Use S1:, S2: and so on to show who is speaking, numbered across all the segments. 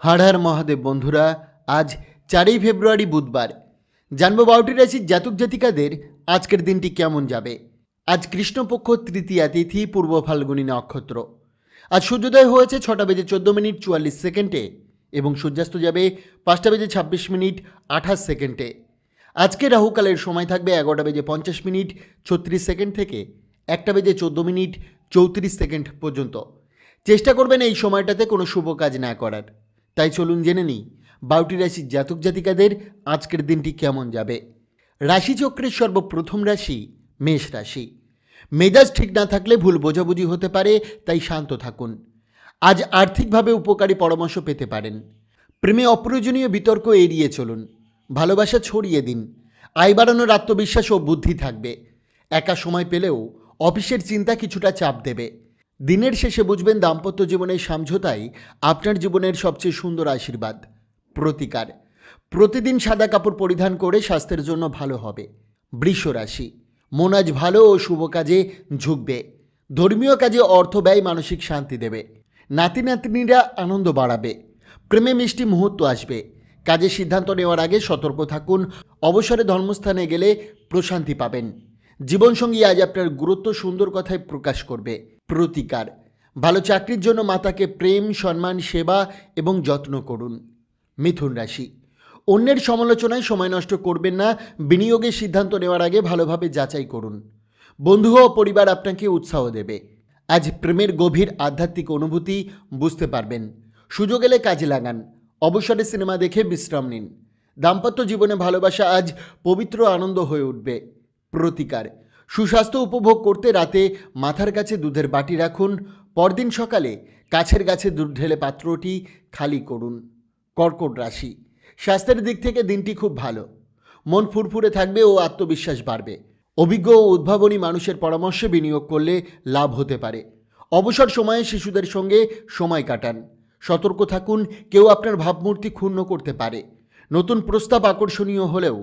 S1: हर हर महादेव बंधुरा आज 4 फेब्रुआरी बुधवार जानबो 12टी राशिर जातक जातिकादेर आजकेर दिनटी केमन जाबे। आज कृष्णपक्ष तृतीया तिथि पूर्व फाल्गुनी नक्षत्र। आज सूर्योदय होयेछे 6टा बेजे 14 मिनिट 44 सेकेंडे एबं सूर्यास्त जाबे 5टा बेजे 26 मिनिट 28 सेकेंडे। आजके राहुकालेर समय थाकबे 11टा बेजे 50 मिनिट 36 सेकेंड थेके 1टा बेजे 14 मिनिट 34 सेकेंड पर्यन्त। चेष्टा करबेन এই সময়টাতে কোনো শুভ কাজ না করার। তাই চলুন জেনে নিই 12টি রাশির জাতক জাতিকাদের আজকের দিনটি কেমন যাবে। রাশিচক্রের সর্বপ্রথম রাশি মেষ রাশি। মেজাজ ঠিক না থাকলে ভুল বোঝাবুঝি হতে পারে, তাই শান্ত থাকুন। আজ আর্থিকভাবে উপকারী পরামর্শ পেতে পারেন। প্রেমে অপ্রয়োজনীয় বিতর্ক এড়িয়ে চলুন। ভালোবাসা ছড়িয়ে দিন। আয় বাড়ানোর আত্মবিশ্বাস ও বুদ্ধি থাকবে। একা সময় পেলেও অফিসের চিন্তা কিছুটা চাপ দেবে। দিনের শেষে বুঝবেন দাম্পত্য জীবনের সমঝোতাই আপনার জীবনের সবচেয়ে সুন্দর আশীর্বাদ। প্রতিকার, প্রতিদিন সাদা কাপড় পরিধান করে স্বাস্থ্যের জন্য ভালো হবে। বৃষ রাশি, মন আজ ভালো ও শুভ কাজে ঝুঁকবে। ধর্মীয় কাজে অর্থ ব্যয় মানসিক শান্তি দেবে। নাতি নাতনিরা আনন্দ বাড়াবে। প্রেমে মিষ্টি মুহূর্ত আসবে। কাজের সিদ্ধান্ত নেওয়ার আগে সতর্ক থাকুন। অবসরে ধর্মস্থানে গেলে প্রশান্তি পাবেন। জীবনসঙ্গী আজ আপনার গুরুত্ব সুন্দর কথায় প্রকাশ করবে। প্রতিকার, ভালো চাকরির জন্য মাতাকে প্রেম সম্মান সেবা এবং যত্ন করুন। মিথুন রাশি, অন্যের সমালোচনায় সময় নষ্ট করবেন না। বিনিয়োগের সিদ্ধান্ত নেওয়ার আগে ভালোভাবে যাচাই করুন। বন্ধু ও পরিবার আপনাকে উৎসাহ দেবে। আজ প্রেমের গভীর আধ্যাত্মিক অনুভূতি বুঝতে পারবেন। সুযোগ এলে কাজে লাগান। অবসরে সিনেমা দেখে বিশ্রাম নিন। দাম্পত্য জীবনে ভালোবাসা আজ পবিত্র আনন্দ হয়ে উঠবে। প্রতিকার, সুস্বাস্থ্য উপভোগ করতে রাতে মাথার কাছে দুধের বাটি রাখুন। পরদিন সকালে কাছের গাছে দুধ ঢেলে পাত্রটি খালি করুন। কর্কট রাশি, স্বাস্থ্যের দিক থেকে দিনটি খুব ভালো। মন ফুরফুরে থাকবে ও আত্মবিশ্বাস বাড়বে। অভিজ্ঞ ও উদ্ভাবনী মানুষের পরামর্শে বিনিয়োগ করলে লাভ হতে পারে। অবসর সময়ে শিশুদের সঙ্গে সময় কাটান। সতর্ক থাকুন, কেউ আপনার ভাবমূর্তি ক্ষুণ্ণ করতে পারে। নতুন প্রস্তাব আকর্ষণীয় হলেও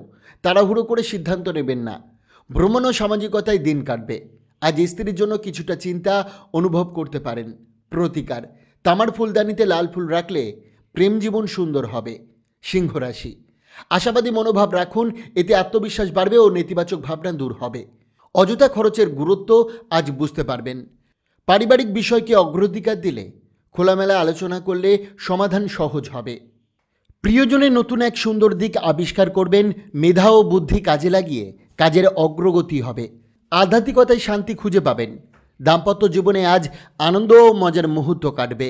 S1: তাড়াহুড়ো করে সিদ্ধান্ত নেবেন না। ভ্রমণ ও সামাজিকতায় দিন কাটবে। আজ স্ত্রীর জন্য কিছুটা চিন্তা অনুভব করতে পারেন। প্রতিকার, তামার ফুলদানিতে লাল ফুল রাখলে প্রেম জীবন সুন্দর হবে। সিংহ রাশি, আশাবাদী মনোভাব রাখুন। এতে আত্মবিশ্বাস বাড়বে ও নেতিবাচক ভাবনা দূর হবে। অযথা খরচের গুরুত্ব আজ বুঝতে পারবেন। পারিবারিক বিষয়কে অগ্রাধিকার দিলে খোলামেলা আলোচনা করলে সমাধান সহজ হবে। প্রিয়জনের নতুন এক সুন্দর দিক আবিষ্কার করবেন। মেধা ও বুদ্ধি কাজে লাগিয়ে কাজের অগ্রগতি হবে। আধ্যাত্মিকতায় শান্তি খুঁজে পাবেন। দাম্পত্য জীবনে আজ আনন্দ ও মজার মুহূর্ত কাটবে।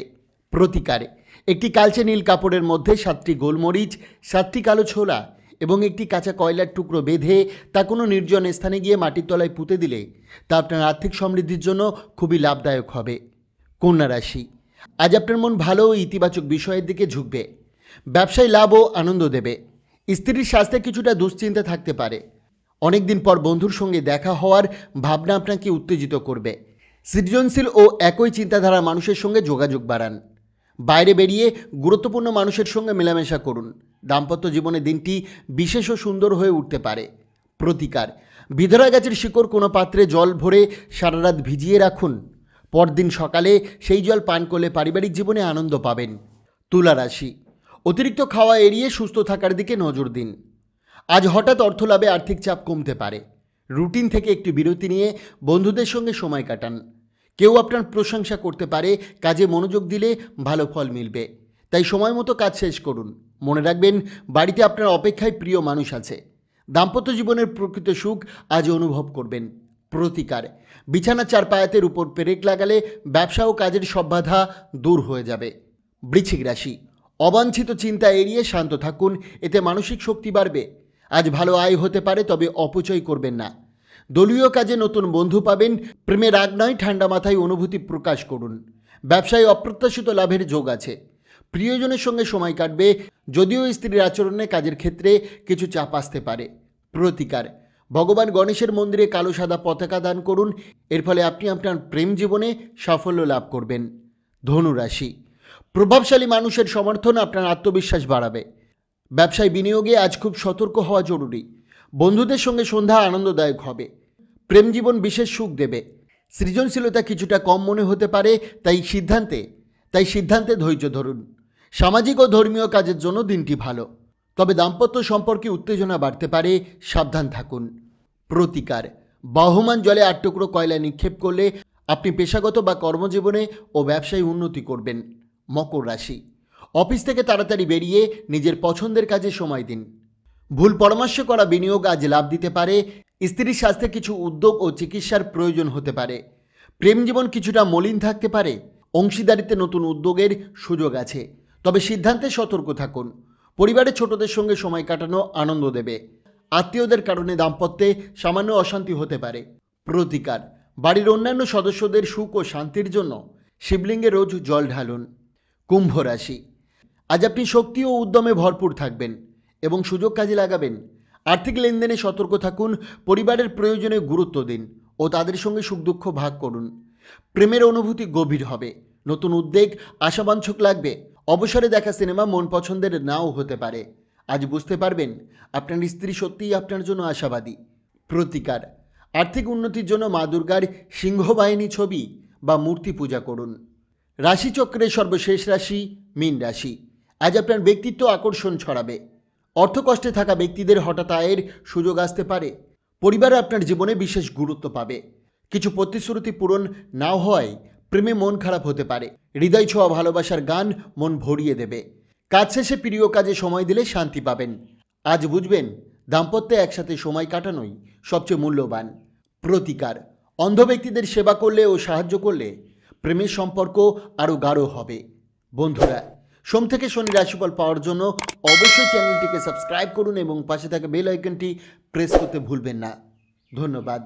S1: প্রতিকার, একটি কালচে নীল কাপড়ের মধ্যে 7টি গোলমরিচ, 7টি কালো ছোলা এবং একটি কাঁচা কয়লার টুকরো বেঁধে তা কোনো নির্জন স্থানে গিয়ে মাটির তলায় পুঁতে দিলে তা আপনার আর্থিক সমৃদ্ধির জন্য খুবই লাভদায়ক হবে। কন্যা রাশি, আজ আপনার মন ভালো ও ইতিবাচক বিষয়ের দিকে ঝুঁকবে। ব্যবসায় লাভ ও আনন্দ দেবে। স্ত্রীর স্বাস্থ্যে কিছুটা দুশ্চিন্তা থাকতে পারে। অনেকদিন পর বন্ধুর সঙ্গে দেখা হওয়ার ভাবনা আপনাকে উত্তেজিত করবে। সৃজনশীল ও একই চিন্তাধারার মানুষের সঙ্গে যোগাযোগ বাড়ান। বাইরে বেরিয়ে গুরুত্বপূর্ণ মানুষের সঙ্গে মেলামেশা করুন। দাম্পত্য জীবনে দিনটি বিশেষ ও সুন্দর হয়ে উঠতে পারে। প্রতিকার, বিধরা গাছের শিকড় কোনো পাত্রে জল ভরে সারা রাত ভিজিয়ে রাখুন। পরদিন সকালে সেই জল পান করলে পারিবারিক জীবনে আনন্দ পাবেন। তুলা রাশি, অতিরিক্ত খাওয়া এড়িয়ে সুস্থ থাকার দিকে নজর দিন। আজ হঠাৎ অর্থলাভে আর্থিক চাপ কমতে পারে। রুটিন থেকে একটি বিরতি নিয়ে বন্ধুদের সঙ্গে সময় কাটান। কেউ আপনার প্রশংসা করতে পারে। কাজে মনোযোগ দিলে ভালো ফল মিলবে। তাই সময় মতো কাজ শেষ করুন। মনে রাখবেন, বাড়িতে আপনার অপেক্ষায় প্রিয় মানুষ আছে। দাম্পত্য জীবনের প্রকৃত সুখ আজ অনুভব করবেন। প্রতিকার, বিছানার চারপায়াতের উপর পেরেক লাগালে ব্যবসা ও কাজের সব বাধা দূর হয়ে যাবে। বৃশ্চিক রাশি, অবাঞ্ছিত চিন্তা এড়িয়ে শান্ত থাকুন। এতে মানসিক শক্তি বাড়বে। আজ ভালো আয় হতে পারে, তবে অপচয় করবেন না। দলীয় কাজে নতুন বন্ধু পাবেন। প্রেমে রাগ নয়, ঠান্ডা মাথায় অনুভূতি প্রকাশ করুন। ব্যবসায় অপ্রত্যাশিত লাভের যোগ আছে। প্রিয়জনের সঙ্গে সময় কাটবে। যদিও স্ত্রীর আচরণে কাজের ক্ষেত্রে কিছু চাপ আসতে পারে। প্রতিকার, ভগবান গণেশের মন্দিরে কালো সাদা পতাকা দান করুন। এর ফলে আপনি আপনার প্রেম জীবনে সাফল্য লাভ করবেন। ধনু রাশি, প্রভাবশালী মানুষের সমর্থন আপনার আত্মবিশ্বাস বাড়াবে। ব্যবসায় বিনিয়োগে আজ খুব সতর্ক হওয়া জরুরি। বন্ধুদের সঙ্গে সন্ধ্যা আনন্দদায়ক হবে। প্রেম জীবন বিশেষ সুখ দেবে। সৃজনশীলতা কিছুটা কম মনে হতে পারে, তাই সিদ্ধান্তে ধৈর্য ধরুন। সামাজিক ও ধর্মীয় কাজের জন্য দিনটি ভালো, তবে দাম্পত্য সম্পর্কে উত্তেজনা বাড়তে পারে, সাবধান থাকুন। প্রতিকার: বহমান জলে 8 টুকরো কয়লা নিক্ষেপ করলে আপনি পেশাগত বা কর্মজীবনে ও ব্যবসায় উন্নতি করবেন। মকর রাশি: অফিস থেকে তাড়াতাড়ি বেরিয়ে নিজের পছন্দের কাজে সময় দিন। ভুল পরামর্শ করা বিনিয়োগ আজ লাভ দিতে পারে। স্ত্রীর স্বাস্থ্যে কিছু উদ্যোগ ও চিকিৎসার প্রয়োজন হতে পারে। প্রেম জীবন কিছুটা মলিন থাকতে পারে। অংশীদারিত্বে নতুন উদ্যোগের সুযোগ আছে, তবে সিদ্ধান্তে সতর্ক থাকুন। পরিবারের ছোটদের সঙ্গে সময় কাটানো আনন্দ দেবে। আত্মীয়দের কারণে দাম্পত্যে সামান্য অশান্তি হতে পারে। প্রতিকার: বাড়ির অন্যান্য সদস্যদের সুখ ও শান্তির জন্য শিবলিঙ্গে রোজ জল ঢালুন। কুম্ভ রাশি: আজ আপনি শক্তি ও উদ্যমে ভরপুর থাকবেন এবং সুযোগ কাজে লাগাবেন। আর্থিক লেনদেনে সতর্ক থাকুন। পরিবারের প্রয়োজনে গুরুত্ব দিন ও তাদের সঙ্গে সুখ দুঃখ ভাগ করুন। প্রেমের অনুভূতি গভীর হবে। নতুন উদ্বেগ আশাবাঞ্ছক লাগবে। অবসরে দেখা সিনেমা মন পছন্দের নাও হতে পারে। আজ বুঝতে পারবেন আপনার স্ত্রী সত্যিই আপনার জন্য আশাবাদী। প্রতিকার: আর্থিক উন্নতির জন্য মা দুর্গার সিংহবাহিনী ছবি বা মূর্তি পূজা করুন। রাশিচক্রের সর্বশেষ রাশি মীন রাশি। আজ আপনার ব্যক্তিত্ব আকর্ষণ ছড়াবে। অর্থকষ্টে থাকা ব্যক্তিদের হঠাৎ আয়ের সুযোগ আসতে পারে। পরিবার আপনার জীবনে বিশেষ গুরুত্ব পাবে। কিছু প্রতিশ্রুতি পূরণ নাও হওয়ায় প্রেমে মন খারাপ হতে পারে। হৃদয় ছোঁয়া ভালোবাসার গান মন ভরিয়ে দেবে। কাজ শেষে প্রিয় কাজে সময় দিলে শান্তি পাবেন। আজ বুঝবেন দাম্পত্যে একসাথে সময় কাটানোই সবচেয়ে মূল্যবান। প্রতিকার: অন্ধ ব্যক্তিদের সেবা করলে ও সাহায্য করলে প্রেমের সম্পর্ক আরও গাঢ় হবে। বন্ধুরা, সোম থেকে শনি রাশিফল পাওয়ার জন্য অবশ্যই চ্যানেলটিকে সাবস্ক্রাইব করুন এবং পাশে থাকা বেল আইকনটি প্রেস করতে ভুলবেন না। ধন্যবাদ।